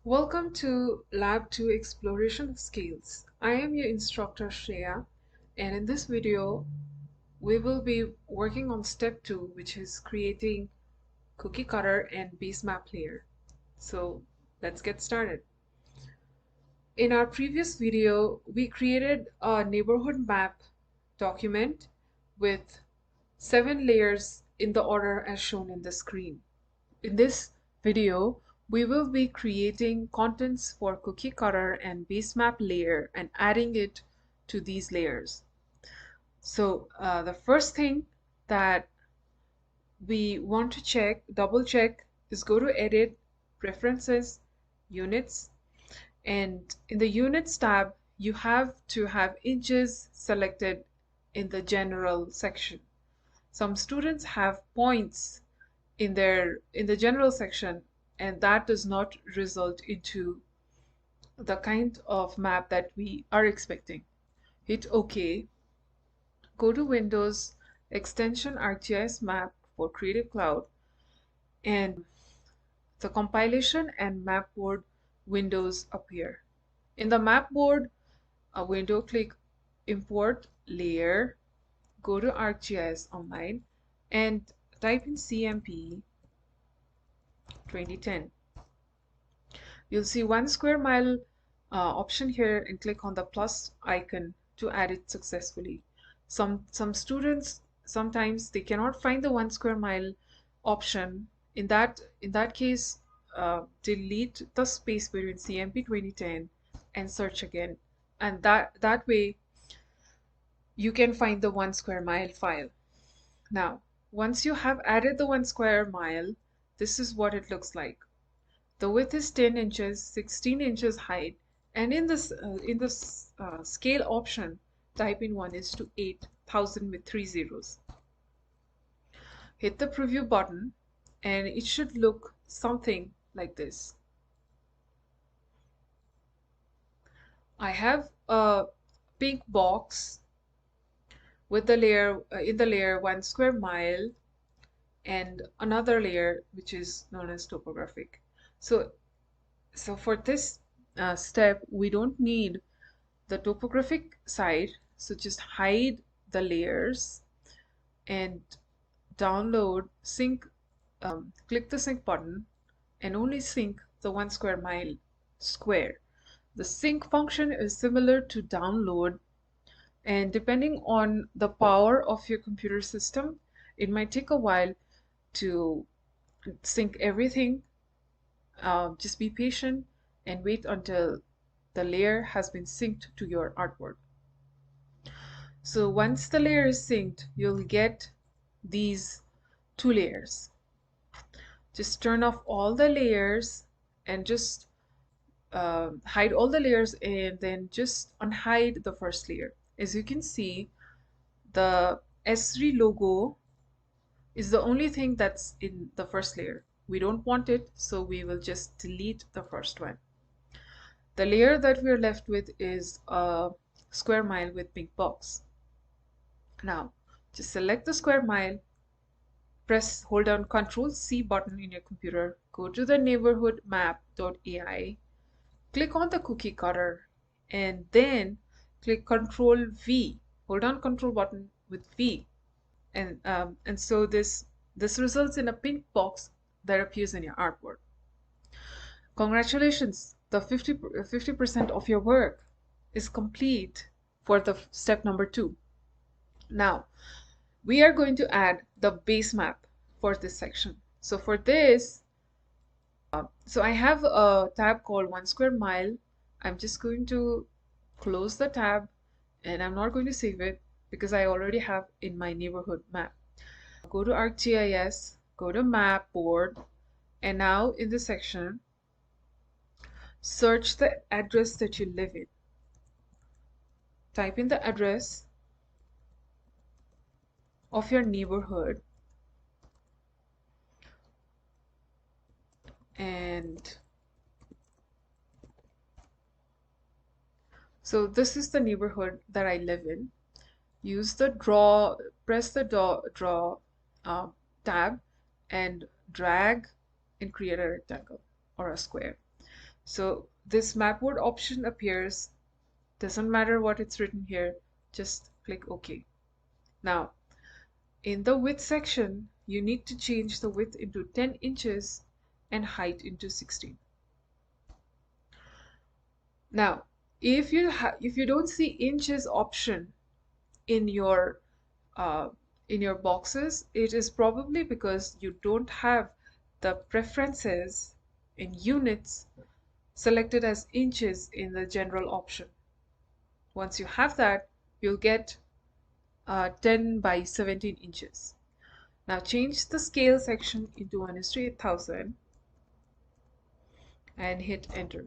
Welcome to Lab 2 Exploration of Scales. I am your instructor Shreya, and in this video we will be working on step 2, which is creating cookie cutter and base map layer. So let's get started. In our previous video we created a neighborhood map document with 7 layers in the order as shown in the screen. In this video, we will be creating contents for cookie cutter and base map layer and adding it to these layers. So the first thing that we want to double check, is go to Edit, Preferences, Units, and in the Units tab, you have to have inches selected in the General section. Some students have points in the general section, and that does not result into the kind of map that we are expecting. Hit OK, go to Windows, extension ArcGIS Map for Creative Cloud, and the compilation and map board windows appear. In the map board window, click Import Layer, go to ArcGIS Online, and type in CMP 2010. You'll see 1 square mile option here, and click on the plus icon to add it successfully. Some students, sometimes they cannot find the 1 square mile option. In that case, delete the space between CMP 2010 and search again, and that way you can find the 1 square mile file. Now, once you have added the 1 square mile, this is what it looks like. The width is 10 inches, 16 inches height, and in this scale option, type in 1:8,000 with 3 zeros. Hit the preview button, and it should look something like this. I have a pink box with the layer in the layer 1 square mile, and another layer which is known as topographic. So for this step, we don't need the topographic side, so just hide the layers and download sync. Click the sync button and only sync the 1 square mile square. The sync function is similar to download, and depending on the power of your computer system, it might take a while to sync everything. Just be patient and wait until the layer has been synced to your artwork. So once the layer is synced, you'll get these 2 layers. Just turn off all the layers and just hide all the layers, and then just unhide the first layer. As you can see, the S3 logo is the only thing that's in the first layer. We don't want it, so we will just delete the first one. The layer that we're left with is a square mile with pink box. Now, just select the square mile, hold down Ctrl+C button in your computer, go to the neighborhood map.ai, click on the cookie cutter, and then click Ctrl+V, hold down Ctrl button with V, and so this results in a pink box that appears in your artwork. Congratulations, the 50% of your work is complete for the step number 2. Now, we are going to add the base map for this section. So for this, so I have a tab called 1 square mile. I'm just going to close the tab, and I'm not going to save it because I already have in my neighborhood map. Go to ArcGIS, go to map board, and now in this section, search the address that you live in. Type in the address of your neighborhood, and so this is the neighborhood that I live in. Use the press the draw tab and drag and create a rectangle or a square. So this mapboard option appears. Doesn't matter what it's written here, just click OK. Now, in the width section, you need to change the width into 10 inches and height into 16. Now, if you don't see inches option in your uh, boxes, it is probably because you don't have the preferences in units selected as inches in the general option. Once you have that, you'll get 10 by 17 inches. Now change the scale section into 1:8000 and hit enter.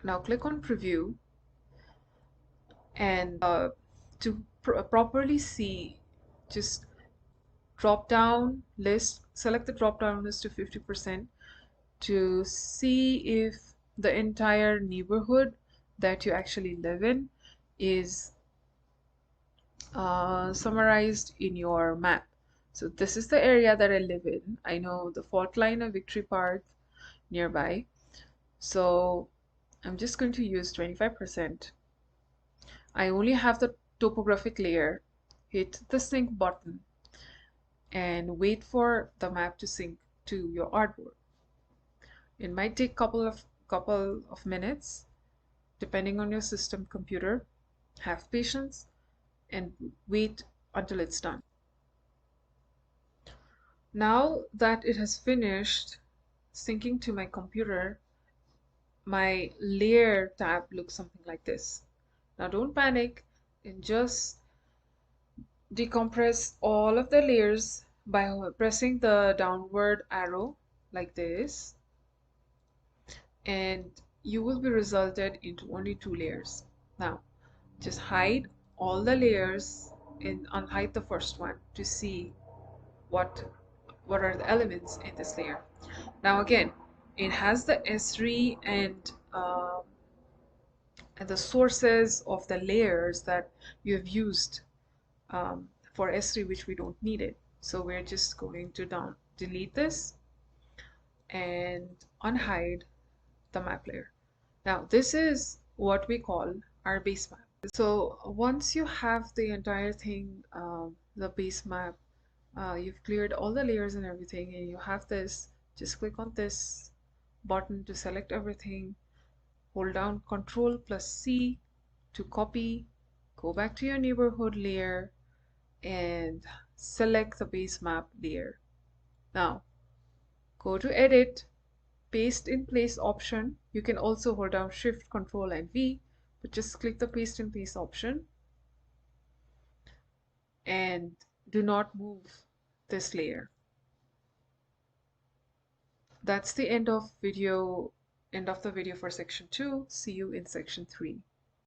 Now click on preview, and to properly see, just drop down list, select the drop down list to 50% to see if the entire neighborhood that you actually live in is summarized in your map. So this is the area that I live in. I know the fault line of Victory Park nearby. So I'm just going to use 25%. I only have the topographic layer. Hit the sync button and wait for the map to sync to your artboard. It might take couple of minutes depending on your system computer. Have patience and wait until it's done. Now that it has finished syncing to my computer, my layer tab looks something like this. Now don't panic and just decompress all of the layers by pressing the downward arrow like this, and you will be resulted into only 2 layers. Now just hide all the layers and unhide the first one to see what are the elements in this layer. Now again, it has the Esri and the sources of the layers that you have used for Esri, which we don't need it. So we're just going to delete this and unhide the map layer. Now this is what we call our base map. So once you have the entire thing, the base map, you've cleared all the layers and everything, and you have this, just click on this button to select everything. Hold down Ctrl plus C to copy, go back to your neighborhood layer and select the base map layer. Now go to edit, paste in place option. You can also hold down Shift, Ctrl and V, but just click the paste in place option and do not move this layer. That's the end of the video for section 2. See you in section 3.